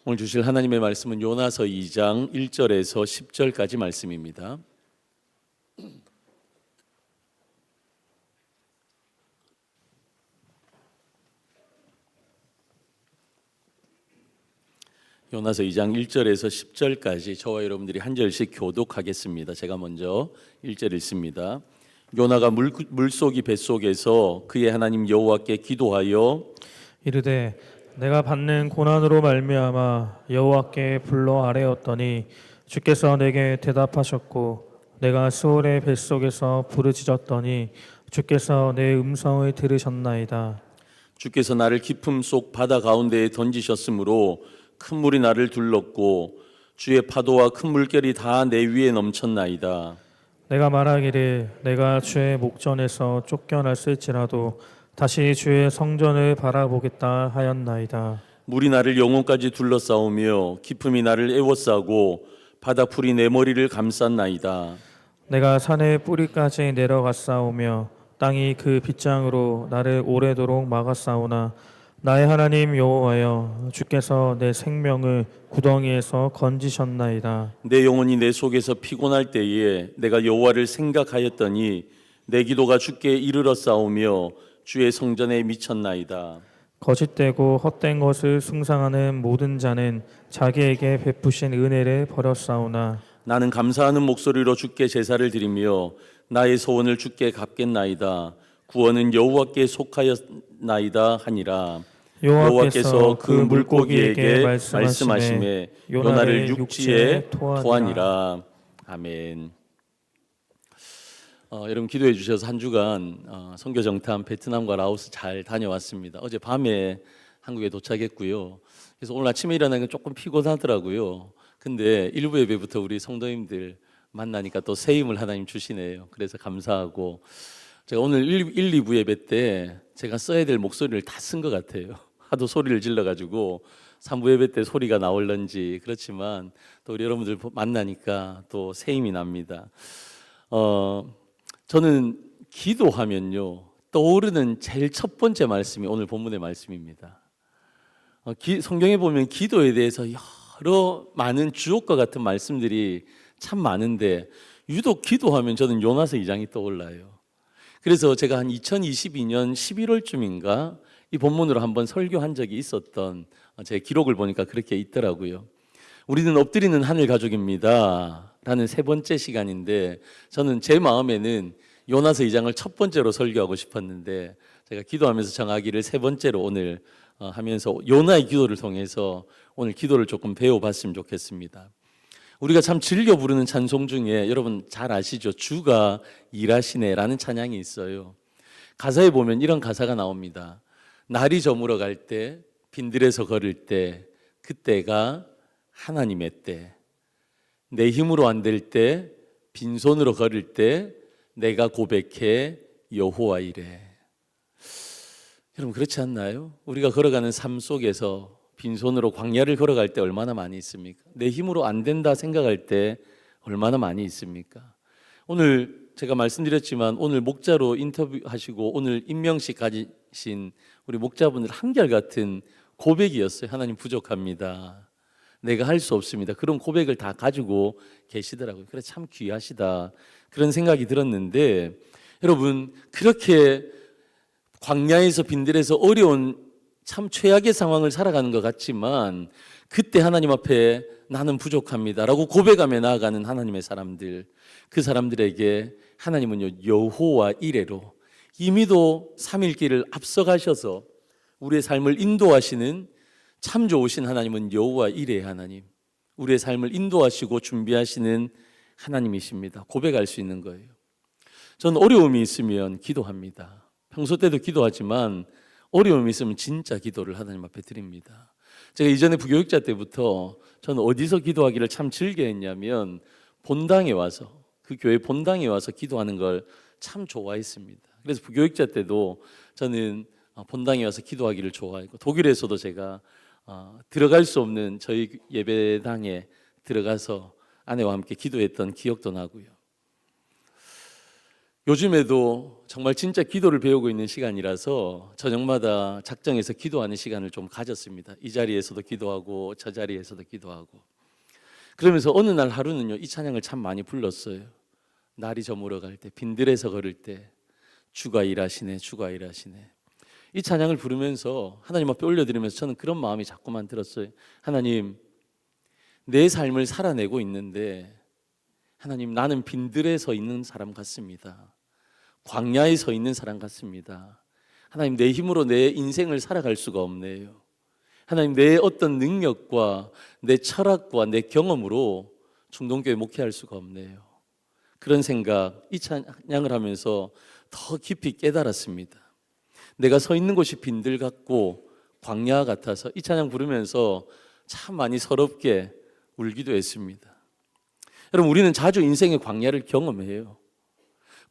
오늘 주실 하나님의 말씀은 요나서 2장 1절에서 10절까지 말씀입니다. 요나서 2장 1절에서 10절까지 저와 여러분들이 한 절씩 교독하겠습니다. 제가 먼저 1절 읽습니다. 요나가 물속이 뱃속에서 그의 하나님 여호와께 기도하여 이르되 내가 받는 고난으로 말미암아 여호와께 불러 아뢰었더니 주께서 내게 대답하셨고 내가 스올의 뱃속에서 부르짖었더니 주께서 내 음성을 들으셨나이다. 주께서 나를 깊음 속 바다 가운데에 던지셨으므로 큰 물이 나를 둘렀고 주의 파도와 큰 물결이 다 내 위에 넘쳤나이다. 내가 말하기를 내가 주의 목전에서 쫓겨났을지라도 다시 주의 성전을 바라보겠다 하였나이다. 물이 나를 영혼까지 둘러싸우며 깊음이 나를 에워싸고 바다풀이 내 머리를 감쌌나이다. 내가 산의 뿌리까지 내려갔사오며 땅이 그 빗장으로 나를 오래도록 막았사오나 나의 하나님 여호와여 주께서 내 생명을 구덩이에서 건지셨나이다. 내 영혼이 내 속에서 피곤할 때에 내가 여호와를 생각하였더니 내 기도가 주께 이르러 싸우며 주의 성전에 미쳤나이다. 거짓되고 헛된 것을 숭상하는 모든 자는 자기에게 베푸신 은혜를 버렸사오나 나는 감사하는 목소리로 주께 제사를 드리며 나의 소원을 주께 갚겠나이다. 구원은 여호와께 속하였나이다 하니라. 여호와께서 그 물고기에게 말씀하시매 요나를 육지에 토하니라. 아멘. 여러분 기도해 주셔서 한 주간 선교 정탐 베트남과 라오스 잘 다녀왔습니다. 어제 밤에 한국에 도착했고요. 그래서 오늘 아침에 일어나니까 조금 피곤하더라고요. 근데 일부 예배부터 우리 성도님들 만나니까 또 새 힘을 하나님 주시네요. 그래서 감사하고 제가 오늘 1, 2부 예배 때 제가 써야 될 목소리를 다 쓴 것 같아요. 하도 소리를 질러가지고 3부 예배 때 소리가 나올런지 그렇지만 또 우리 여러분들 만나니까 또 새 힘이 납니다. 저는 기도하면요 떠오르는 제일 첫 번째 말씀이 오늘 본문의 말씀입니다. 성경에 보면 기도에 대해서 여러 많은 주옥과 같은 말씀들이 참 많은데 유독 기도하면 저는 요나서 2장이 떠올라요. 그래서 제가 한 2022년 11월쯤인가 이 본문으로 한번 설교한 적이 있었던 제 기록을 보니까 그렇게 있더라고요. 우리는 엎드리는 하늘 가족입니다 라는 세 번째 시간인데 저는 제 마음에는 요나서 2장을 첫 번째로 설교하고 싶었는데 제가 기도하면서 정하기를 세 번째로 오늘 하면서 요나의 기도를 통해서 오늘 기도를 조금 배워봤으면 좋겠습니다. 우리가 참 즐겨 부르는 찬송 중에 여러분 잘 아시죠? 주가 일하시네 라는 찬양이 있어요. 가사에 보면 이런 가사가 나옵니다. 날이 저물어 갈 때 빈들에서 걸을 때 그때가 하나님의 때, 내 힘으로 안 될 때 빈손으로 걸을 때 내가 고백해 여호와 이래. 여러분 그렇지 않나요? 우리가 걸어가는 삶 속에서 빈손으로 광야를 걸어갈 때 얼마나 많이 있습니까? 내 힘으로 안 된다 생각할 때 얼마나 많이 있습니까? 오늘 제가 말씀드렸지만 오늘 목자로 인터뷰하시고 오늘 임명식 가지신 우리 목자분들 한결같은 고백이었어요. 하나님 부족합니다. 내가 할 수 없습니다. 그런 고백을 다 가지고 계시더라고요. 그래 참 귀하시다. 그런 생각이 들었는데 여러분 그렇게 광야에서 빈들에서 어려운 참 최악의 상황을 살아가는 것 같지만 그때 하나님 앞에 나는 부족합니다라고 고백하며 나아가는 하나님의 사람들, 그 사람들에게 하나님은요 여호와 이레로 이미도 삼일길을 앞서가셔서 우리의 삶을 인도하시는 참 좋으신 하나님은 여호와 이레의 하나님, 우리의 삶을 인도하시고 준비하시는 하나님이십니다. 고백할 수 있는 거예요. 저는 어려움이 있으면 기도합니다. 평소 때도 기도하지만 어려움이 있으면 진짜 기도를 하나님 앞에 드립니다. 제가 이전에 부교육자 때부터 저는 어디서 기도하기를 참 즐겨했냐면 본당에 와서 그 교회 본당에 와서 기도하는 걸 참 좋아했습니다. 그래서 부교육자 때도 저는 본당에 와서 기도하기를 좋아했고 독일에서도 제가 들어갈 수 없는 저희 예배당에 들어가서 아내와 함께 기도했던 기억도 나고요. 요즘에도 정말 진짜 기도를 배우고 있는 시간이라서 저녁마다 작정해서 기도하는 시간을 좀 가졌습니다. 이 자리에서도 기도하고 저 자리에서도 기도하고. 그러면서 어느 날 하루는요, 이 찬양을 참 많이 불렀어요. 날이 저물어 갈 때, 빈들에서 걸을 때, 주가 일하시네, 주가 일하시네. 이 찬양을 부르면서 하나님 앞에 올려드리면서 저는 그런 마음이 자꾸만 들었어요. 하나님, 내 삶을 살아내고 있는데 하나님, 나는 빈들에 서 있는 사람 같습니다. 광야에 서 있는 사람 같습니다. 하나님, 내 힘으로 내 인생을 살아갈 수가 없네요. 하나님, 내 어떤 능력과 내 철학과 내 경험으로 중동교회 목회할 수가 없네요. 그런 생각, 이 찬양을 하면서 더 깊이 깨달았습니다. 내가 서 있는 곳이 빈들 같고 광야 같아서 이 찬양 부르면서 참 많이 서럽게 울기도 했습니다. 여러분, 우리는 자주 인생의 광야를 경험해요.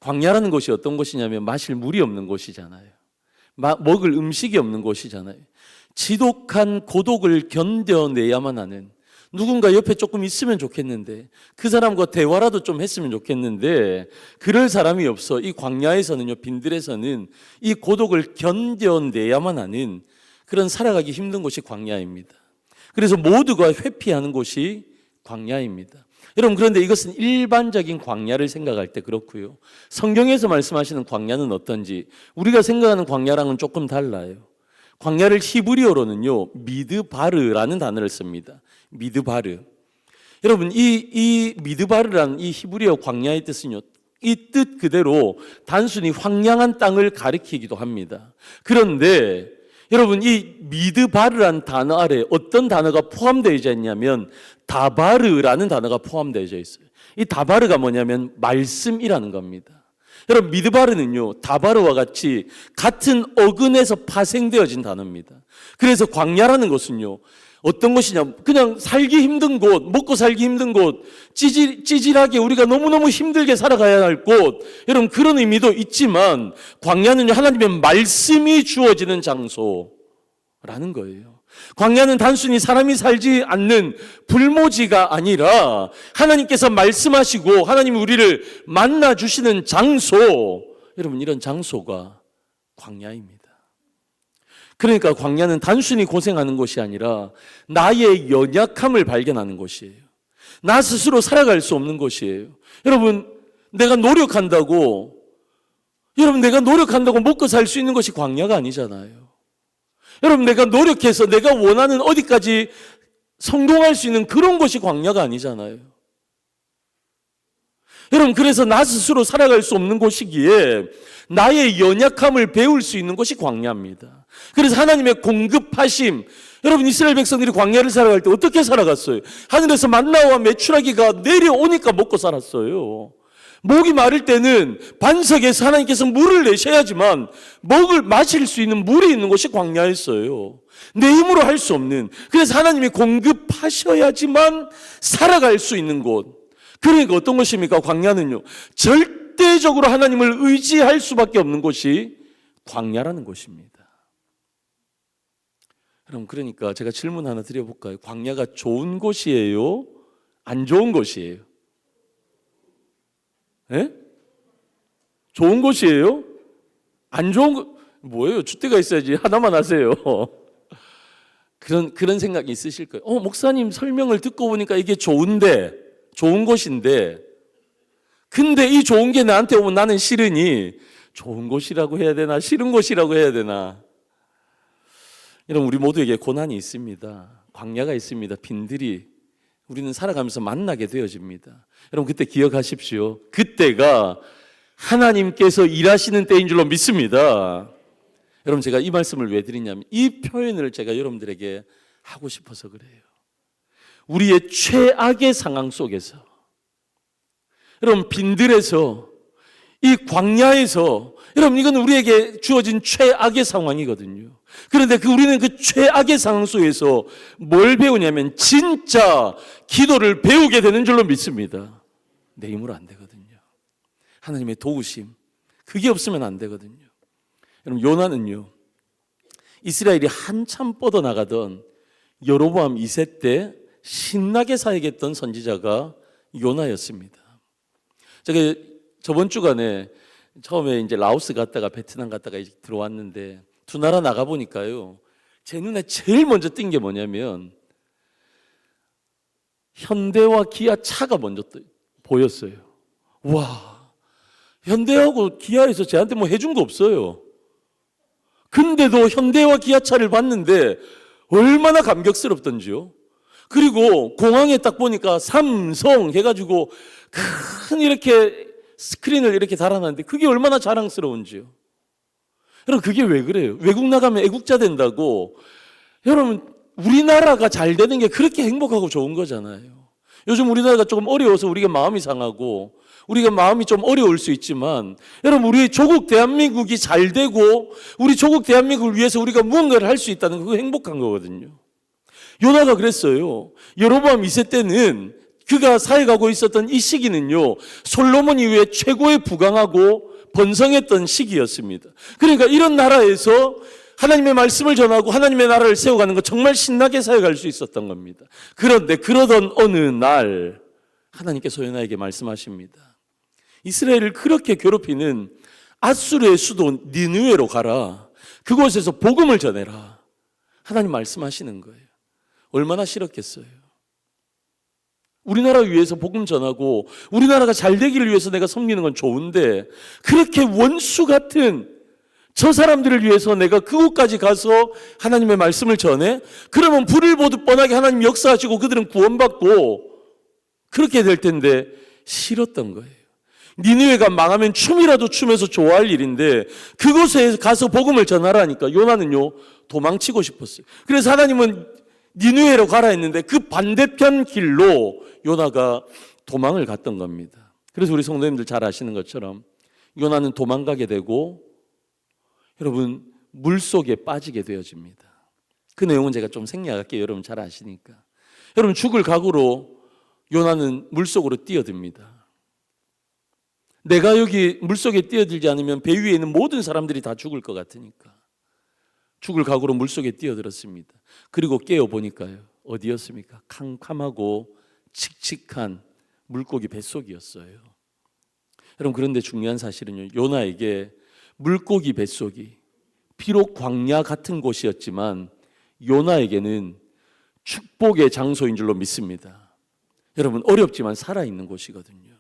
광야라는 곳이 어떤 곳이냐면 마실 물이 없는 곳이잖아요. 먹을 음식이 없는 곳이잖아요. 지독한 고독을 견뎌내야만 하는, 누군가 옆에 조금 있으면 좋겠는데 그 사람과 대화라도 좀 했으면 좋겠는데 그럴 사람이 없어. 이 광야에서는요, 빈들에서는 이 고독을 견뎌내야만 하는 그런 살아가기 힘든 곳이 광야입니다. 그래서 모두가 회피하는 곳이 광야입니다. 여러분, 그런데 이것은 일반적인 광야를 생각할 때 그렇고요, 성경에서 말씀하시는 광야는 어떤지 우리가 생각하는 광야랑은 조금 달라요. 광야를 히브리어로는요, 미드바르라는 단어를 씁니다. 미드바르. 여러분, 이 미드바르라는 이 히브리어 광야의 뜻은요, 이 뜻 그대로 단순히 황량한 땅을 가리키기도 합니다. 그런데 여러분, 이 미드바르라는 단어 아래 어떤 단어가 포함되어 있냐면 다바르라는 단어가 포함되어 있어요. 이 다바르가 뭐냐면 말씀이라는 겁니다. 여러분, 미드바르는요, 다바르와 같이 같은 어근에서 파생되어진 단어입니다. 그래서 광야라는 것은요, 어떤 것이냐, 그냥 살기 힘든 곳, 먹고 살기 힘든 곳, 찌질하게 우리가 너무너무 힘들게 살아가야 할 곳, 여러분, 그런 의미도 있지만 광야는요, 하나님의 말씀이 주어지는 장소라는 거예요. 광야는 단순히 사람이 살지 않는 불모지가 아니라 하나님께서 말씀하시고 하나님이 우리를 만나 주시는 장소, 여러분, 이런 장소가 광야입니다. 그러니까 광야는 단순히 고생하는 곳이 아니라 나의 연약함을 발견하는 곳이에요. 나 스스로 살아갈 수 없는 곳이에요. 여러분, 내가 노력한다고 먹고 살 수 있는 것이 광야가 아니잖아요. 여러분, 내가 노력해서 내가 원하는 어디까지 성공할 수 있는 그런 것이 광야가 아니잖아요. 여러분, 그래서 나 스스로 살아갈 수 없는 곳이기에 나의 연약함을 배울 수 있는 것이 광야입니다. 그래서 하나님의 공급하심, 여러분, 이스라엘 백성들이 광야를 살아갈 때 어떻게 살아갔어요? 하늘에서 만나와 메추라기가 내려오니까 먹고 살았어요. 목이 마를 때는 반석에서 하나님께서 물을 내셔야지만 마실 수 있는 물이 있는 곳이 광야였어요. 내 힘으로 할 수 없는, 그래서 하나님이 공급하셔야지만 살아갈 수 있는 곳. 그러니까 어떤 것입니까? 광야는요, 절대적으로 하나님을 의지할 수밖에 없는 곳이 광야라는 곳입니다. 그럼 그러니까 제가 질문 하나 드려볼까요? 광야가 좋은 곳이에요? 안 좋은 곳이에요? 예? 좋은 곳이에요? 안 좋은 거 뭐예요? 줏대가 있어야지 하나만 하세요. 그런 생각이 있으실 거예요. 목사님 설명을 듣고 보니까 이게 좋은 곳인데, 근데 이 좋은 게 나한테 오면 나는 싫으니 좋은 곳이라고 해야 되나, 싫은 곳이라고 해야 되나? 여러분, 우리 모두에게 고난이 있습니다. 광야가 있습니다. 빈들이 우리는 살아가면서 만나게 되어집니다. 여러분, 그때 기억하십시오. 그때가 하나님께서 일하시는 때인 줄로 믿습니다. 여러분, 제가 이 말씀을 왜 드리냐면 이 표현을 제가 여러분들에게 하고 싶어서 그래요. 우리의 최악의 상황 속에서, 여러분, 빈들에서, 이 광야에서, 여러분, 이건 우리에게 주어진 최악의 상황이거든요. 그런데 우리는 그 최악의 상황 속에서 뭘 배우냐면 진짜 기도를 배우게 되는 줄로 믿습니다. 내 힘으로 안 되거든요. 하나님의 도우심, 그게 없으면 안 되거든요. 여러분, 요나는요, 이스라엘이 한참 뻗어나가던 여로보암 2세 때 신나게 사역했던 선지자가 요나였습니다. 제가 저번 주간에 처음에 이제 라오스 갔다가 베트남 갔다가 이제 들어왔는데 두 나라 나가 보니까요. 제 눈에 제일 먼저 띈 게 뭐냐면 현대와 기아 차가 먼저 보였어요. 와, 현대하고 기아에서 저한테 뭐 해준 거 없어요. 근데도 현대와 기아차를 봤는데 얼마나 감격스럽던지요. 그리고 공항에 딱 보니까 삼성 해가지고 큰 이렇게 스크린을 이렇게 달아놨는데 그게 얼마나 자랑스러운지요. 여러분 그게 왜 그래요? 외국 나가면 애국자 된다고. 여러분 우리나라가 잘 되는 게 그렇게 행복하고 좋은 거잖아요. 요즘 우리나라가 조금 어려워서 우리가 마음이 상하고 우리가 마음이 좀 어려울 수 있지만 여러분 우리 조국 대한민국이 잘 되고 우리 조국 대한민국을 위해서 우리가 무언가를 할 수 있다는 거 그거 행복한 거거든요. 요나가 그랬어요. 여로보암 2세 때는 그가 살아가고 있었던 이 시기는요 솔로몬 이후에 최고의 부강하고 번성했던 시기였습니다. 그러니까 이런 나라에서 하나님의 말씀을 전하고 하나님의 나라를 세워가는 거 정말 신나게 살아갈 수 있었던 겁니다. 그런데 그러던 어느 날 하나님께서 요나에게 말씀하십니다. 이스라엘을 그렇게 괴롭히는 아수르의 수도 니느웨로 가라. 그곳에서 복음을 전해라. 하나님 말씀하시는 거예요. 얼마나 싫었겠어요. 우리나라 위해서 복음 전하고 우리나라가 잘 되기를 위해서 내가 섬기는 건 좋은데 그렇게 원수 같은 저 사람들을 위해서 내가 그곳까지 가서 하나님의 말씀을 전해? 그러면 불을 보듯 뻔하게 하나님 역사하시고 그들은 구원받고 그렇게 될 텐데 싫었던 거예요. 니느웨가 망하면 춤이라도 추면서 좋아할 일인데 그곳에 가서 복음을 전하라니까 요나는요 도망치고 싶었어요. 그래서 하나님은 니느웨로 가라 했는데 그 반대편 길로 요나가 도망을 갔던 겁니다. 그래서 우리 성도님들 잘 아시는 것처럼 요나는 도망가게 되고 여러분 물속에 빠지게 되어집니다. 그 내용은 제가 좀 생략할게요. 여러분 잘 아시니까. 여러분 죽을 각오로 요나는 물속으로 뛰어듭니다. 내가 여기 물속에 뛰어들지 않으면 배 위에 있는 모든 사람들이 다 죽을 것 같으니까 죽을 각오로 물속에 뛰어들었습니다. 그리고 깨어보니까요 어디였습니까? 캄캄하고 칙칙한 물고기 뱃속이었어요. 여러분 그런데 중요한 사실은요 요나에게 물고기 뱃속이 비록 광야 같은 곳이었지만 요나에게는 축복의 장소인 줄로 믿습니다. 여러분 어렵지만 살아있는 곳이거든요.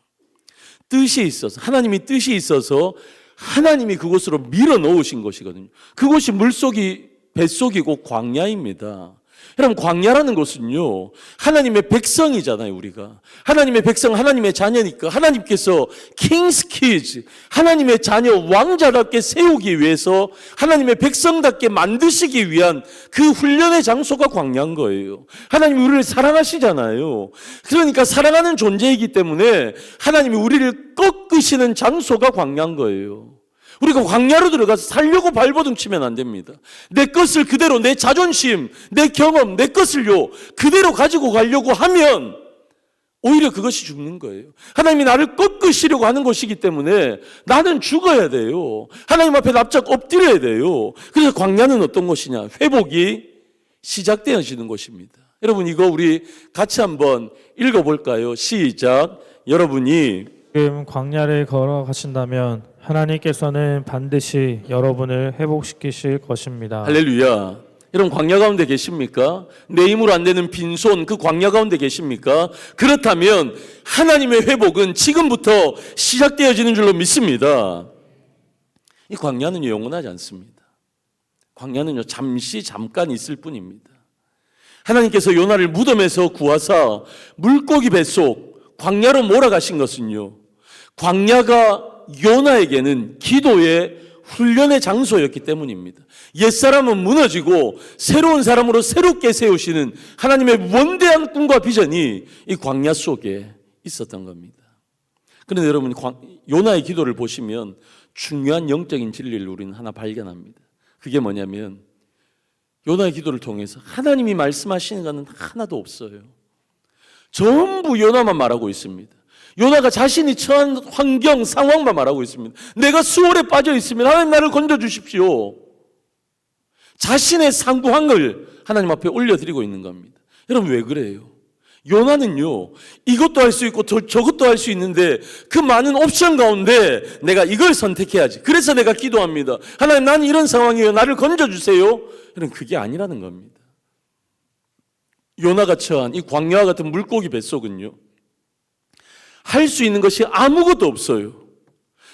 뜻이 있어서 하나님이 뜻이 있어서 하나님이 그곳으로 밀어넣으신 곳이거든요. 그곳이 물속이 뱃속이고 광야입니다. 여러분 광야라는 것은요 하나님의 백성이잖아요. 우리가 하나님의 백성 하나님의 자녀니까 하나님께서 킹스 키즈 하나님의 자녀 왕자답게 세우기 위해서 하나님의 백성답게 만드시기 위한 그 훈련의 장소가 광야인 거예요. 하나님이 우리를 사랑하시잖아요. 그러니까 사랑하는 존재이기 때문에 하나님이 우리를 꺾으시는 장소가 광야인 거예요. 우리가 광야로 들어가서 살려고 발버둥 치면 안 됩니다. 내 것을 그대로 내 자존심, 내 경험, 내 것을요 그대로 가지고 가려고 하면 오히려 그것이 죽는 거예요. 하나님이 나를 꺾으시려고 하는 것이기 때문에 나는 죽어야 돼요. 하나님 앞에 납작 엎드려야 돼요. 그래서 광야는 어떤 것이냐? 회복이 시작되어지는 것입니다. 여러분 이거 우리 같이 한번 읽어볼까요? 시작. 여러분이 지금 광야를 걸어가신다면 하나님께서는 반드시 여러분을 회복시키실 것입니다. 할렐루야. 여러분 광야 가운데 계십니까? 내 힘으로 안 되는 빈손 그 광야 가운데 계십니까? 그렇다면 하나님의 회복은 지금부터 시작되어지는 줄로 믿습니다. 이 광야는 영원하지 않습니다. 광야는요 잠깐 있을 뿐입니다. 하나님께서 요나를 무덤에서 구하사 물고기 뱃속 광야로 몰아가신 것은요 광야가 요나에게는 기도의 훈련의 장소였기 때문입니다. 옛사람은 무너지고 새로운 사람으로 새롭게 세우시는 하나님의 원대한 꿈과 비전이 이 광야 속에 있었던 겁니다. 그런데 여러분 요나의 기도를 보시면 중요한 영적인 진리를 우리는 하나 발견합니다. 그게 뭐냐면 요나의 기도를 통해서 하나님이 말씀하시는 것은 하나도 없어요. 전부 요나만 말하고 있습니다. 요나가 자신이 처한 환경, 상황만 말하고 있습니다. 내가 수월에 빠져 있으면 하나님 나를 건져주십시오. 자신의 상부한 걸 하나님 앞에 올려드리고 있는 겁니다. 여러분 왜 그래요? 요나는요, 이것도 할 수 있고 저것도 할 수 있는데 그 많은 옵션 가운데 내가 이걸 선택해야지. 그래서 내가 기도합니다. 하나님, 나는 이런 상황이에요. 나를 건져주세요. 이런 그게 아니라는 겁니다. 요나가 처한 이 광야와 같은 물고기 뱃속은요, 할 수 있는 것이 아무것도 없어요.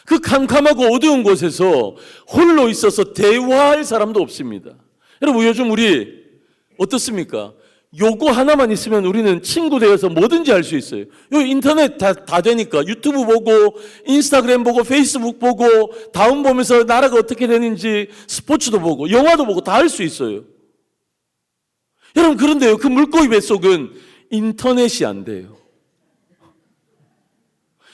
그 캄캄하고 어두운 곳에서 홀로 있어서 대화할 사람도 없습니다. 여러분, 요즘 우리 어떻습니까? 요거 하나만 있으면 우리는 친구 되어서 뭐든지 할 수 있어요. 요 인터넷 다 되니까 유튜브 보고 인스타그램 보고 페이스북 보고 다운 보면서 나라가 어떻게 되는지 스포츠도 보고 영화도 보고 다 할 수 있어요. 여러분, 그런데요, 그 물고기 뱃속은 인터넷이 안 돼요.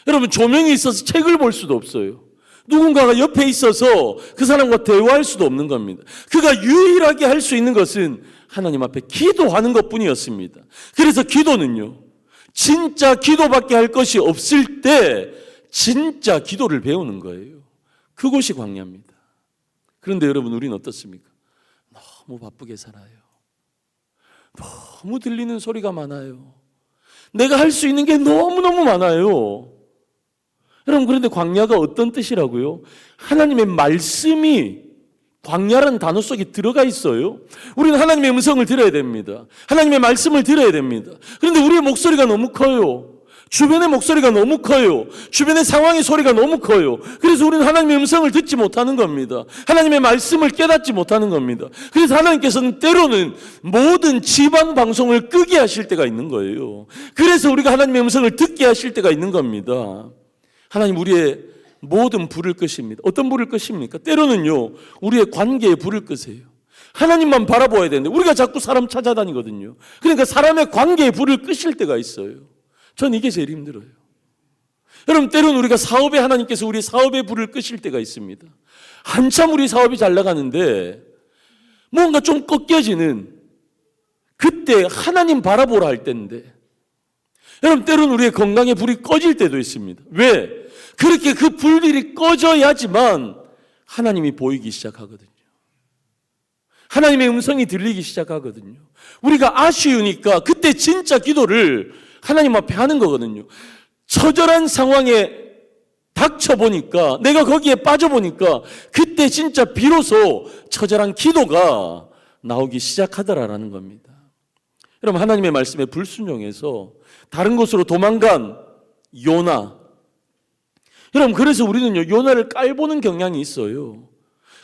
여러분, 조명이 있어서 책을 볼 수도 없어요. 누군가가 옆에 있어서 그 사람과 대화할 수도 없는 겁니다. 그가 유일하게 할 수 있는 것은 하나님 앞에 기도하는 것뿐이었습니다. 그래서 기도는요, 진짜 기도밖에 할 것이 없을 때 진짜 기도를 배우는 거예요. 그것이 광야입니다. 그런데 여러분, 우리는 어떻습니까? 너무 바쁘게 살아요. 너무 들리는 소리가 많아요. 내가 할 수 있는 게 너무너무 많아요. 여러분, 그런데 광야가 어떤 뜻이라고요? 하나님의 말씀이 광야라는 단어 속에 들어가 있어요. 우리는 하나님의 음성을 들어야 됩니다. 하나님의 말씀을 들어야 됩니다. 그런데 우리의 목소리가 너무 커요. 주변의 목소리가 너무 커요. 주변의 상황의 소리가 너무 커요. 그래서 우리는 하나님의 음성을 듣지 못하는 겁니다. 하나님의 말씀을 깨닫지 못하는 겁니다. 그래서 하나님께서는 때로는 모든 지방 방송을 끄게 하실 때가 있는 거예요. 그래서 우리가 하나님의 음성을 듣게 하실 때가 있는 겁니다. 하나님, 우리의 모든 불을 끄십니다. 어떤 불을 끄십니까? 때로는요, 우리의 관계에 불을 끄세요. 하나님만 바라보아야 되는데 우리가 자꾸 사람 찾아다니거든요. 그러니까 사람의 관계에 불을 끄실 때가 있어요. 전 이게 제일 힘들어요. 여러분, 때로는 우리가 사업에 하나님께서 우리 사업의 불을 끄실 때가 있습니다. 한참 우리 사업이 잘 나가는데 뭔가 좀 꺾여지는 그때 하나님 바라보라 할 때인데, 여러분, 때로는 우리의 건강에 불이 꺼질 때도 있습니다. 왜? 그렇게 그 불들이 꺼져야지만 하나님이 보이기 시작하거든요. 하나님의 음성이 들리기 시작하거든요. 우리가 아쉬우니까 그때 진짜 기도를 하나님 앞에 하는 거거든요. 처절한 상황에 닥쳐보니까, 내가 거기에 빠져보니까 그때 진짜 비로소 처절한 기도가 나오기 시작하더라라는 겁니다. 여러분, 하나님의 말씀에 불순종해서 다른 곳으로 도망간 요나. 여러분, 그래서 우리는요, 요나를 깔보는 경향이 있어요.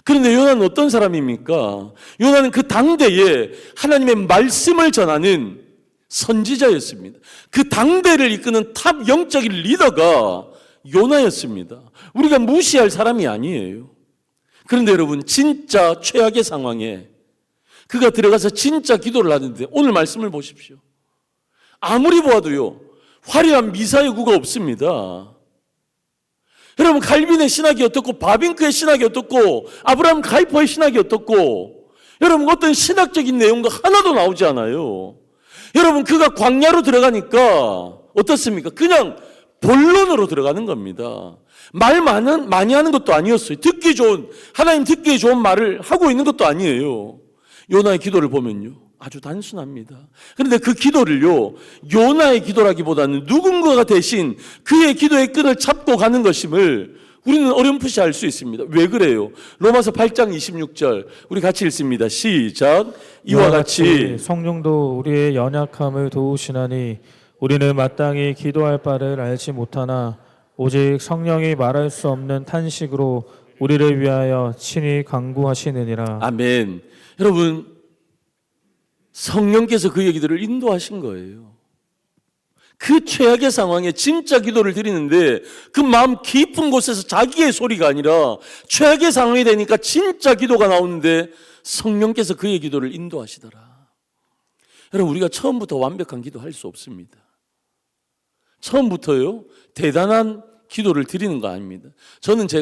그런데 요나는 어떤 사람입니까? 요나는 그 당대에 하나님의 말씀을 전하는 선지자였습니다. 그 당대를 이끄는 탑 영적인 리더가 요나였습니다. 우리가 무시할 사람이 아니에요. 그런데 여러분, 진짜 최악의 상황에 그가 들어가서 진짜 기도를 하는데, 오늘 말씀을 보십시오. 아무리 보아도요, 화려한 미사여구가 없습니다. 여러분, 칼빈의 신학이 어떻고, 바빙크의 신학이 어떻고, 아브라함 가이퍼의 신학이 어떻고, 여러분, 어떤 신학적인 내용도 하나도 나오지 않아요. 여러분, 그가 광야로 들어가니까 어떻습니까? 그냥 본론으로 들어가는 겁니다. 말 많이 하는 것도 아니었어요. 하나님 듣기 좋은 말을 하고 있는 것도 아니에요. 요나의 기도를 보면요, 아주 단순합니다. 그런데 그 기도를요, 요나의 기도라기보다는 누군가가 대신 그의 기도의 끈을 잡고 가는 것임을 우리는 어렴풋이 알 수 있습니다. 왜 그래요? 로마서 8장 26절 우리 같이 읽습니다. 시작. 이와 같이 성령도 우리의 연약함을 도우시나니 우리는 마땅히 기도할 바를 알지 못하나 오직 성령이 말할 수 없는 탄식으로 우리를 위하여 친히 간구하시느니라. 아멘. 여러분, 성령께서 그의 기도를 인도하신 거예요. 그 최악의 상황에 진짜 기도를 드리는데 그 마음 깊은 곳에서 자기의 소리가 아니라 최악의 상황이 되니까 진짜 기도가 나오는데 성령께서 그의 기도를 인도하시더라. 여러분, 우리가 처음부터 완벽한 기도 할 수 없습니다. 처음부터요, 대단한 기도를 드리는 거 아닙니다. 저는 제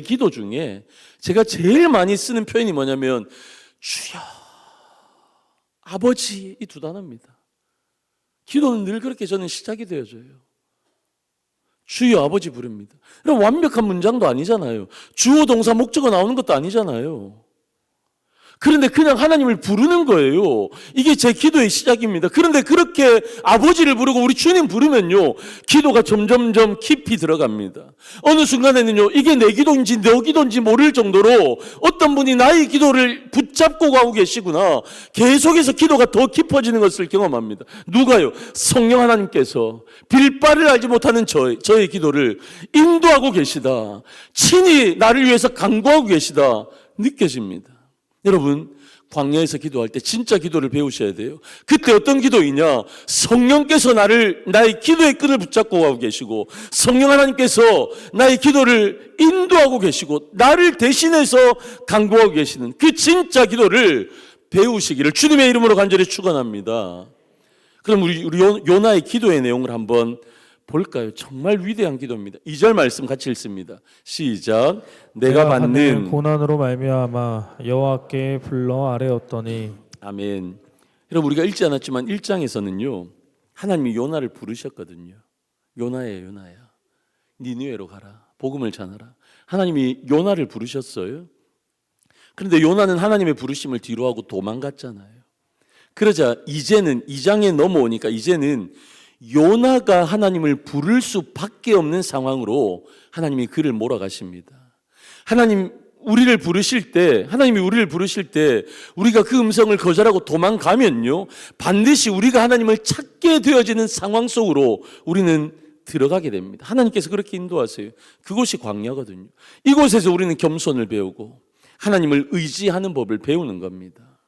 기도 중에 제가 제일 많이 쓰는 표현이 뭐냐면 주여, 아버지, 이 두 단어입니다. 기도는 늘 그렇게 저는 시작이 되어져요. 주여, 아버지 부릅니다. 여러분, 완벽한 문장도 아니잖아요. 주어, 동사, 목적어 나오는 것도 아니잖아요. 그런데 그냥 하나님을 부르는 거예요. 이게 제 기도의 시작입니다. 그런데 그렇게 아버지를 부르고 우리 주님 부르면요, 기도가 점점점 깊이 들어갑니다. 어느 순간에는요, 이게 내 기도인지 너 기도인지 모를 정도로 어떤 분이 나의 기도를 붙잡고 가고 계시구나, 계속해서 기도가 더 깊어지는 것을 경험합니다. 누가요? 성령 하나님께서 빌바를 알지 못하는 저의 기도를 인도하고 계시다, 친히 나를 위해서 간구하고 계시다 느껴집니다. 여러분, 광야에서 기도할 때 진짜 기도를 배우셔야 돼요. 그때 어떤 기도이냐? 성령께서 나의 기도의 끈을 붙잡고 가고 계시고, 성령 하나님께서 나의 기도를 인도하고 계시고, 나를 대신해서 간구하고 계시는 그 진짜 기도를 배우시기를 주님의 이름으로 간절히 축원합니다. 그럼 우리 요나의 기도의 내용을 한번 볼까요? 정말 위대한 기도입니다. 2절 말씀 같이 읽습니다. 시작. 내가 받는 고난으로 말미암아 여호와께 불러 아뢰었더니. 아멘. 여러분, 우리가 읽지 않았지만 1장에서는요, 하나님이 요나를 부르셨거든요. 요나야, 요나야, 니느웨로 가라, 복음을 전하라. 하나님이 요나를 부르셨어요. 그런데 요나는 하나님의 부르심을 뒤로하고 도망갔잖아요. 그러자 이제는 2장에 넘어오니까 이제는 요나가 하나님을 부를 수밖에 없는 상황으로 하나님이 그를 몰아가십니다. 하나님이 우리를 부르실 때 우리가 그 음성을 거절하고 도망가면요, 반드시 우리가 하나님을 찾게 되어지는 상황 속으로 우리는 들어가게 됩니다. 하나님께서 그렇게 인도하세요. 그곳이 광야거든요. 이곳에서 우리는 겸손을 배우고 하나님을 의지하는 법을 배우는 겁니다.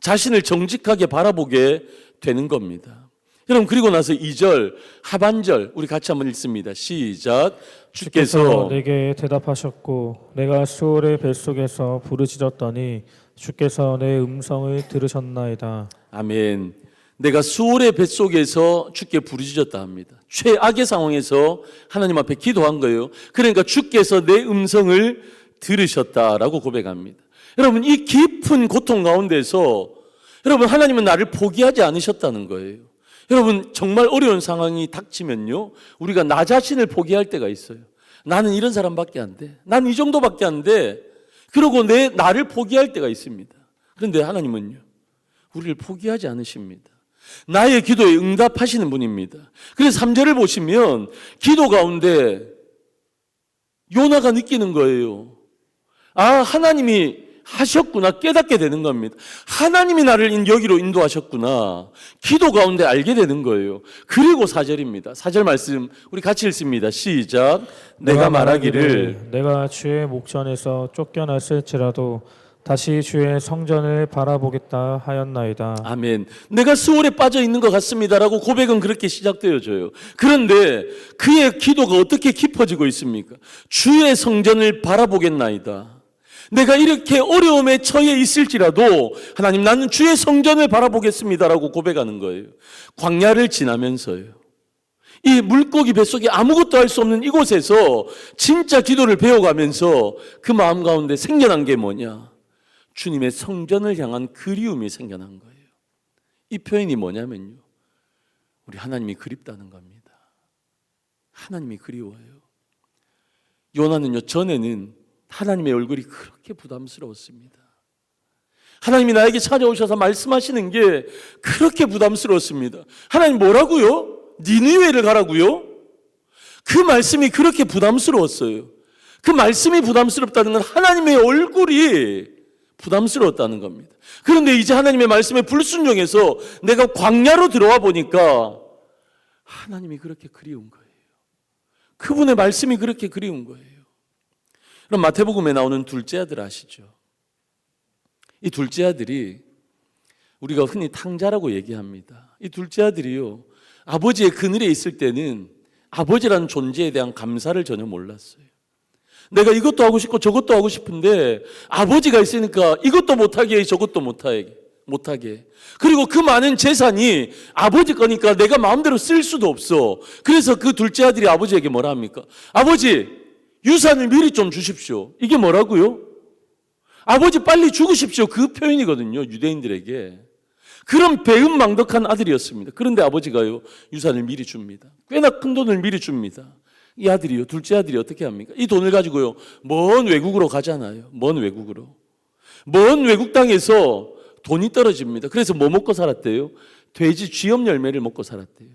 자신을 정직하게 바라보게 되는 겁니다. 여러분, 그리고 나서 2절 하반절 우리 같이 한번 읽습니다. 시작. 주께서 내게 대답하셨고 내가 수월의 뱃속에서 부르짖었더니 주께서 내 음성을 들으셨나이다. 아멘. 내가 수월의 뱃속에서 주께 부르짖었다 합니다. 최악의 상황에서 하나님 앞에 기도한 거예요. 그러니까 주께서 내 음성을 들으셨다라고 고백합니다. 여러분, 이 깊은 고통 가운데서 여러분, 하나님은 나를 포기하지 않으셨다는 거예요. 여러분, 정말 어려운 상황이 닥치면요, 우리가 나 자신을 포기할 때가 있어요. 나는 이런 사람밖에 안 돼. 난 이 정도밖에 안 돼. 그러고 나를 포기할 때가 있습니다. 그런데 하나님은요, 우리를 포기하지 않으십니다. 나의 기도에 응답하시는 분입니다. 그래서 3절을 보시면 기도 가운데 요나가 느끼는 거예요. 아, 하나님이 하셨구나 깨닫게 되는 겁니다. 하나님이 나를 여기로 인도하셨구나 기도 가운데 알게 되는 거예요. 그리고 4절입니다. 4절 말씀 우리 같이 읽습니다. 시작. 내가 말하기를 내가 주의 목전에서 쫓겨났을지라도 다시 주의 성전을 바라보겠다 하였나이다. 아멘. 내가 수월에 빠져 있는 것 같습니다라고 고백은 그렇게 시작되어져요. 그런데 그의 기도가 어떻게 깊어지고 있습니까? 주의 성전을 바라보겠나이다. 내가 이렇게 어려움에 처해 있을지라도 하나님, 나는 주의 성전을 바라보겠습니다라고 고백하는 거예요. 광야를 지나면서요, 이 물고기 뱃속에 아무것도 할 수 없는 이곳에서 진짜 기도를 배워가면서 그 마음 가운데 생겨난 게 뭐냐? 주님의 성전을 향한 그리움이 생겨난 거예요. 이 표현이 뭐냐면요, 우리 하나님이 그립다는 겁니다. 하나님이 그리워요. 요나는요, 전에는 하나님의 얼굴이 그렇게 부담스러웠습니다. 하나님이 나에게 찾아오셔서 말씀하시는 게 그렇게 부담스러웠습니다. 하나님 뭐라고요? 니느웨를 가라고요? 그 말씀이 그렇게 부담스러웠어요. 그 말씀이 부담스럽다는 건 하나님의 얼굴이 부담스러웠다는 겁니다. 그런데 이제 하나님의 말씀에 불순종해서 내가 광야로 들어와 보니까 하나님이 그렇게 그리운 거예요. 그분의 말씀이 그렇게 그리운 거예요. 그럼 마태복음에 나오는 둘째 아들 아시죠? 이 둘째 아들이 우리가 흔히 탕자라고 얘기합니다. 이 둘째 아들이요, 아버지의 그늘에 있을 때는 아버지라는 존재에 대한 감사를 전혀 몰랐어요. 내가 이것도 하고 싶고 저것도 하고 싶은데 아버지가 있으니까 이것도 못하게 저것도 못하게. 그리고 그 많은 재산이 아버지 거니까 내가 마음대로 쓸 수도 없어. 그래서 그 둘째 아들이 아버지에게 뭐라 합니까? 아버지, 유산을 미리 좀 주십시오. 이게 뭐라고요? 아버지 빨리 죽으십시오. 그 표현이거든요, 유대인들에게. 그런 배은망덕한 아들이었습니다. 그런데 아버지가요, 유산을 미리 줍니다. 꽤나 큰 돈을 미리 줍니다. 이 아들이요, 둘째 아들이 어떻게 합니까? 이 돈을 가지고요, 먼 외국으로 가잖아요. 먼 외국으로 먼 외국 땅에서 돈이 떨어집니다. 그래서 뭐 먹고 살았대요? 돼지 쥐염 열매를 먹고 살았대요.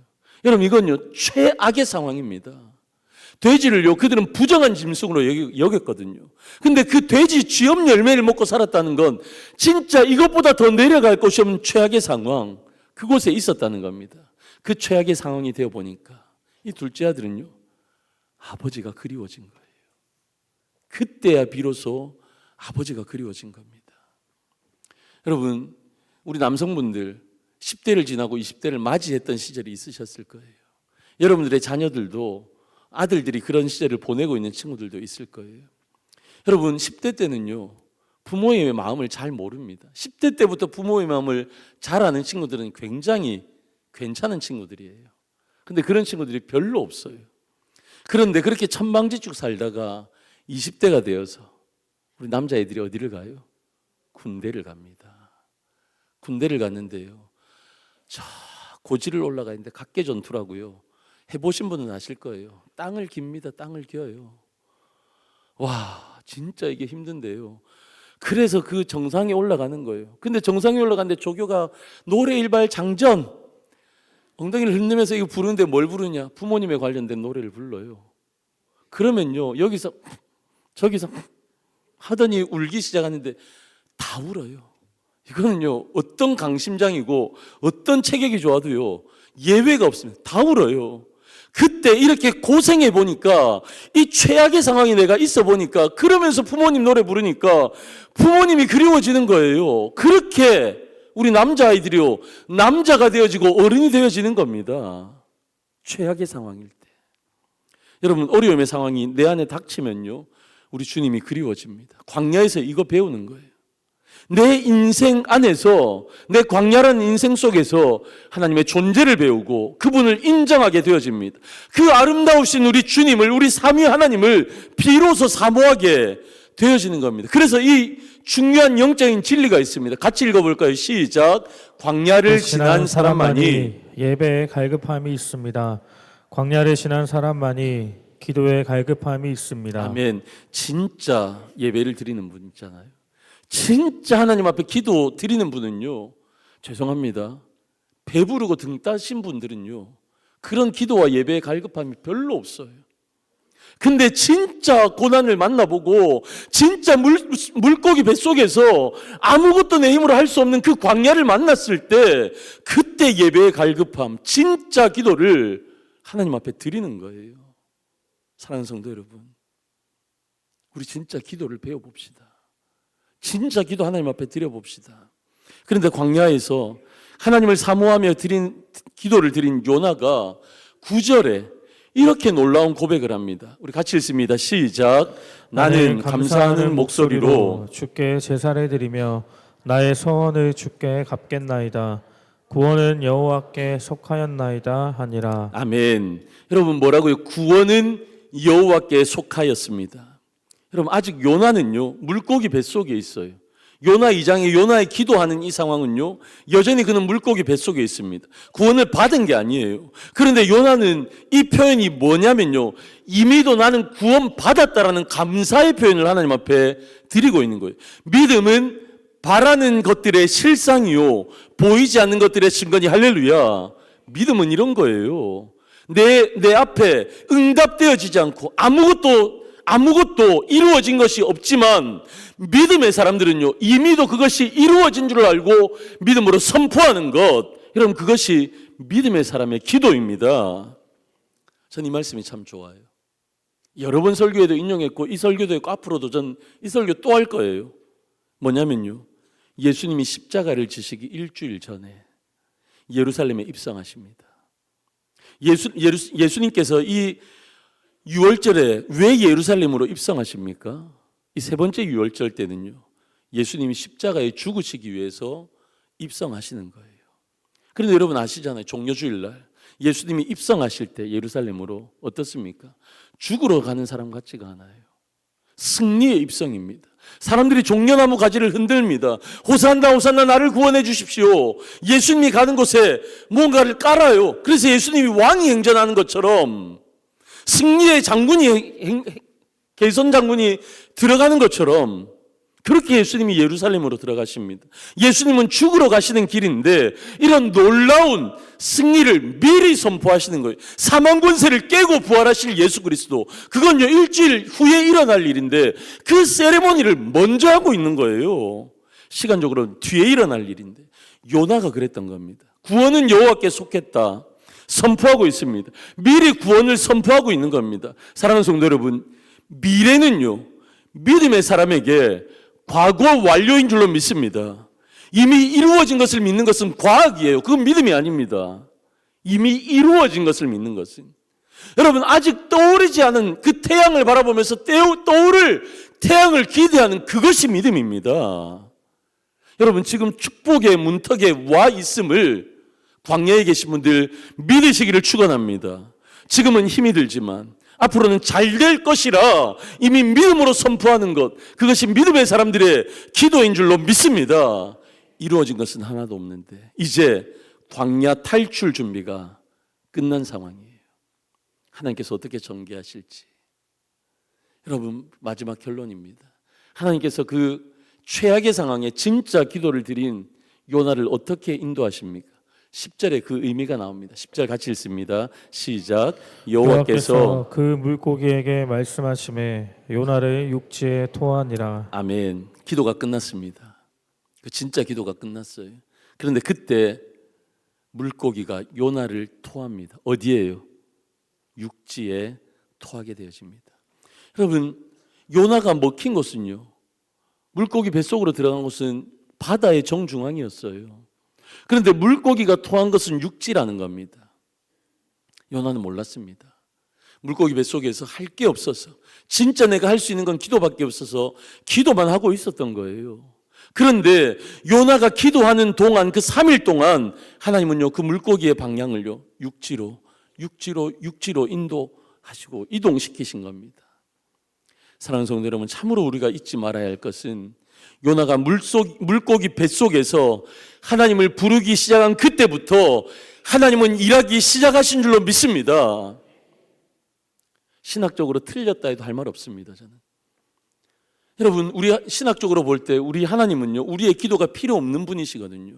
여러분 이건요 최악의 상황입니다. 돼지를요 그들은 부정한 짐승으로 여겼거든요. 근데 그 돼지 쥐염 열매를 먹고 살았다는 건 진짜 이것보다 더 내려갈 곳이 없는 최악의 상황, 그곳에 있었다는 겁니다. 그 최악의 상황이 되어 보니까 이 둘째 아들은요 아버지가 그리워진 거예요. 그때야 비로소 아버지가 그리워진 겁니다. 여러분 우리 남성분들 10대를 지나고 20대를 맞이했던 시절이 있으셨을 거예요. 여러분들의 자녀들도 아들들이 그런 시절을 보내고 있는 친구들도 있을 거예요. 여러분 10대 때는요 부모의 마음을 잘 모릅니다. 10대 때부터 부모의 마음을 잘 아는 친구들은 굉장히 괜찮은 친구들이에요. 근데 그런 친구들이 별로 없어요. 그런데 그렇게 천방지축 살다가 20대가 되어서 우리 남자애들이 어디를 가요? 군대를 갑니다. 군대를 갔는데요 저 고지를 올라가 있는데 각계 전투라고요. 해보신 분은 아실 거예요. 땅을 깁니다. 땅을 겨요. 와 진짜 이게 힘든데요. 그래서 그 정상에 올라가는 거예요. 근데 정상에 올라가는데 조교가 노래 일발 장전 엉덩이를 흔들면서 이거 부르는데 뭘 부르냐? 부모님에 관련된 노래를 불러요. 그러면요 여기서 저기서 하더니 울기 시작하는데 다 울어요. 이거는요 어떤 강심장이고 어떤 체격이 좋아도요 예외가 없습니다. 다 울어요. 그때 이렇게 고생해 보니까 이 최악의 상황이 내가 있어 보니까 그러면서 부모님 노래 부르니까 부모님이 그리워지는 거예요. 그렇게 우리 남자아이들이요 남자가 되어지고 어른이 되어지는 겁니다. 최악의 상황일 때. 여러분 어려움의 상황이 내 안에 닥치면요 우리 주님이 그리워집니다. 광야에서 이거 배우는 거예요. 내 인생 안에서 내 광야라는 인생 속에서 하나님의 존재를 배우고 그분을 인정하게 되어집니다. 그 아름다우신 우리 주님을, 우리 삼위 하나님을 비로소 사모하게 되어지는 겁니다. 그래서 이 중요한 영적인 진리가 있습니다. 같이 읽어볼까요? 시작. 광야를 지난 사람만이 예배에 갈급함이 있습니다. 광야를 지난 사람만이 기도에 갈급함이 있습니다. 아멘. 진짜 예배를 드리는 분 있잖아요. 진짜 하나님 앞에 기도 드리는 분은요 죄송합니다 배부르고 등 따신 분들은요 그런 기도와 예배의 갈급함이 별로 없어요. 근데 진짜 고난을 만나보고 진짜 물고기 뱃속에서 아무것도 내 힘으로 할 수 없는 그 광야를 만났을 때 그때 예배의 갈급함 진짜 기도를 하나님 앞에 드리는 거예요. 사랑하는 성도 여러분 우리 진짜 기도를 배워봅시다. 진짜 기도 하나님 앞에 드려봅시다. 그런데 광야에서 하나님을 사모하며 기도를 드린 요나가 9절에 이렇게 놀라운 고백을 합니다. 우리 같이 읽습니다. 시작. 나는 감사하는 목소리로 주께 제사를 드리며 나의 소원을 주께 갚겠나이다. 구원은 여호와께 속하였나이다 하니라. 아멘. 여러분 뭐라고요? 구원은 여호와께 속하였습니다. 여러분 아직 요나는요 물고기 뱃속에 있어요. 요나 2장에 요나의 기도하는 이 상황은요 여전히 그는 물고기 뱃속에 있습니다. 구원을 받은 게 아니에요. 그런데 요나는 이 표현이 뭐냐면요 이미도 나는 구원 받았다라는 감사의 표현을 하나님 앞에 드리고 있는 거예요. 믿음은 바라는 것들의 실상이요 보이지 않는 것들의 증거니. 할렐루야. 믿음은 이런 거예요. 내 앞에 응답되어지지 않고 아무것도 이루어진 것이 없지만 믿음의 사람들은요 이미도 그것이 이루어진 줄 알고 믿음으로 선포하는 것, 여러분 그것이 믿음의 사람의 기도입니다. 전 이 말씀이 참 좋아요. 여러 번 설교에도 인용했고 이 설교도 했고 앞으로도 전 이 설교 또 할 거예요. 뭐냐면요 예수님이 십자가를 지시기 일주일 전에 예루살렘에 입성하십니다. 예수님께서 이 6월절에 왜 예루살렘으로 입성하십니까? 이 세 번째 6월절 때는요 예수님이 십자가에 죽으시기 위해서 입성하시는 거예요. 그런데 여러분 아시잖아요. 종려주일날 예수님이 입성하실 때 예루살렘으로 어떻습니까? 죽으러 가는 사람 같지가 않아요. 승리의 입성입니다. 사람들이 종려나무 가지를 흔들입니다. 호산나 호산나 나를 구원해 주십시오. 예수님이 가는 곳에 뭔가를 깔아요. 그래서 예수님이 왕이 행전하는 것처럼 승리의 장군이 개선 장군이 들어가는 것처럼 그렇게 예수님이 예루살렘으로 들어가십니다. 예수님은 죽으러 가시는 길인데 이런 놀라운 승리를 미리 선포하시는 거예요. 사망 권세를 깨고 부활하실 예수 그리스도, 그건요 일주일 후에 일어날 일인데 그 세레모니를 먼저 하고 있는 거예요. 시간적으로는 뒤에 일어날 일인데 요나가 그랬던 겁니다. 구원은 여호와께 속했다 선포하고 있습니다. 미리 구원을 선포하고 있는 겁니다. 사랑하는 성도 여러분, 미래는요 믿음의 사람에게 과거 완료인 줄로 믿습니다. 이미 이루어진 것을 믿는 것은 과학이에요. 그건 믿음이 아닙니다. 이미 이루어진 것을 믿는 것은, 여러분 아직 떠오르지 않은 그 태양을 바라보면서 떠오를 태양을 기대하는 그것이 믿음입니다. 여러분 지금 축복의 문턱에 와 있음을 광야에 계신 분들 믿으시기를 축원합니다. 지금은 힘이 들지만 앞으로는 잘 될 것이라 이미 믿음으로 선포하는 것, 그것이 믿음의 사람들의 기도인 줄로 믿습니다. 이루어진 것은 하나도 없는데 이제 광야 탈출 준비가 끝난 상황이에요. 하나님께서 어떻게 전개하실지. 여러분 마지막 결론입니다. 하나님께서 그 최악의 상황에 진짜 기도를 드린 요나를 어떻게 인도하십니까? 10절에 그 의미가 나옵니다. 10절 같이 읽습니다. 시작. 여호와께서 그 물고기에게 말씀하시매 요나를 육지에 토하니라. 아멘. 기도가 끝났습니다. 그 진짜 기도가 끝났어요. 그런데 그때 물고기가 요나를 토합니다. 어디에요? 육지에 토하게 되어집니다. 여러분 요나가 먹힌 것은요 물고기 뱃속으로 들어간 것은 바다의 정중앙이었어요. 그런데 물고기가 토한 것은 육지라는 겁니다. 요나는 몰랐습니다. 물고기 뱃속에서 할 게 없어서, 진짜 내가 할 수 있는 건 기도밖에 없어서 기도만 하고 있었던 거예요. 그런데 요나가 기도하는 동안, 그 3일 동안 하나님은요 그 물고기의 방향을요 육지로 인도하시고 이동시키신 겁니다. 사랑하는 성도 여러분, 참으로 우리가 잊지 말아야 할 것은 요나가 물고기 뱃속에서 하나님을 부르기 시작한 그때부터 하나님은 일하기 시작하신 줄로 믿습니다. 신학적으로 틀렸다 해도 할 말 없습니다. 저는 여러분 우리 신학적으로 볼 때 우리 하나님은요 우리의 기도가 필요 없는 분이시거든요.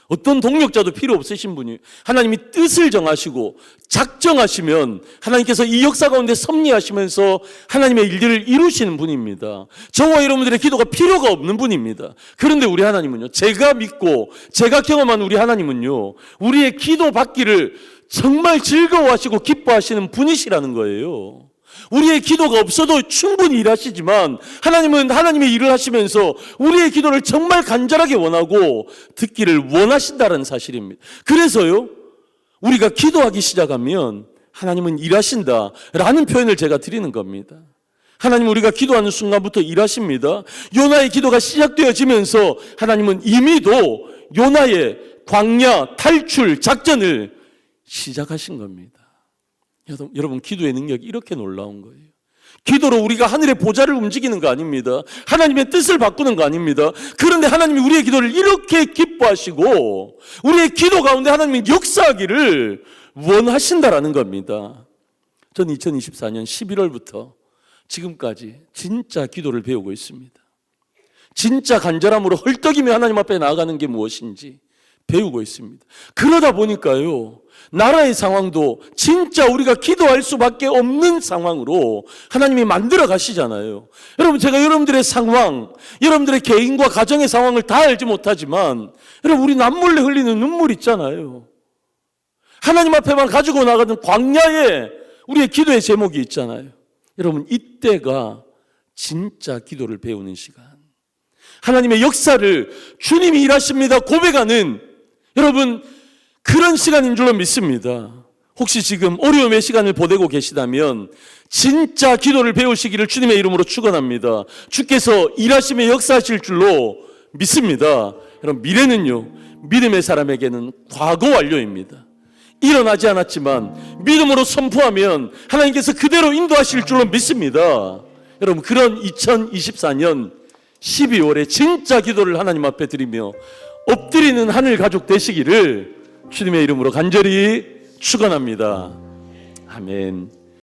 어떤 동력자도 필요 없으신 분이, 하나님이 뜻을 정하시고 작정하시면 하나님께서 이 역사 가운데 섭리하시면서 하나님의 일들을 이루시는 분입니다. 저와 여러분들의 기도가 필요가 없는 분입니다. 그런데 우리 하나님은요, 제가 믿고 제가 경험한 우리 하나님은요 우리의 기도 받기를 정말 즐거워하시고 기뻐하시는 분이시라는 거예요. 우리의 기도가 없어도 충분히 일하시지만 하나님은 하나님의 일을 하시면서 우리의 기도를 정말 간절하게 원하고 듣기를 원하신다는 사실입니다. 그래서요 우리가 기도하기 시작하면 하나님은 일하신다라는 표현을 제가 드리는 겁니다. 하나님은 우리가 기도하는 순간부터 일하십니다. 요나의 기도가 시작되어지면서 하나님은 이미도 요나의 광야 탈출 작전을 시작하신 겁니다. 여러분 기도의 능력이 이렇게 놀라운 거예요. 기도로 우리가 하늘의 보좌를 움직이는 거 아닙니다. 하나님의 뜻을 바꾸는 거 아닙니다. 그런데 하나님이 우리의 기도를 이렇게 기뻐하시고 우리의 기도 가운데 하나님이 역사하기를 원하신다라는 겁니다. 전 2024년 11월부터 지금까지 진짜 기도를 배우고 있습니다. 진짜 간절함으로 헐떡이며 하나님 앞에 나아가는 게 무엇인지 배우고 있습니다. 그러다 보니까요 나라의 상황도 진짜 우리가 기도할 수밖에 없는 상황으로 하나님이 만들어 가시잖아요. 여러분 제가 여러분들의 상황, 여러분들의 개인과 가정의 상황을 다 알지 못하지만 여러분 우리 남몰래 흘리는 눈물 있잖아요. 하나님 앞에만 가지고 나가는 광야에 우리의 기도의 제목이 있잖아요. 여러분 이때가 진짜 기도를 배우는 시간, 하나님의 역사를 주님이 일하십니다 고백하는 여러분 그런 시간인 줄로 믿습니다. 혹시 지금 어려움의 시간을 보내고 계시다면 진짜 기도를 배우시기를 주님의 이름으로 축원합니다. 주께서 일하시며 역사하실 줄로 믿습니다. 여러분 미래는요 믿음의 사람에게는 과거 완료입니다. 일어나지 않았지만 믿음으로 선포하면 하나님께서 그대로 인도하실 줄로 믿습니다. 여러분 그런 2024년 12월에 진짜 기도를 하나님 앞에 드리며 엎드리는 하늘 가족 되시기를 주님의 이름으로 간절히 축원합니다. 아멘.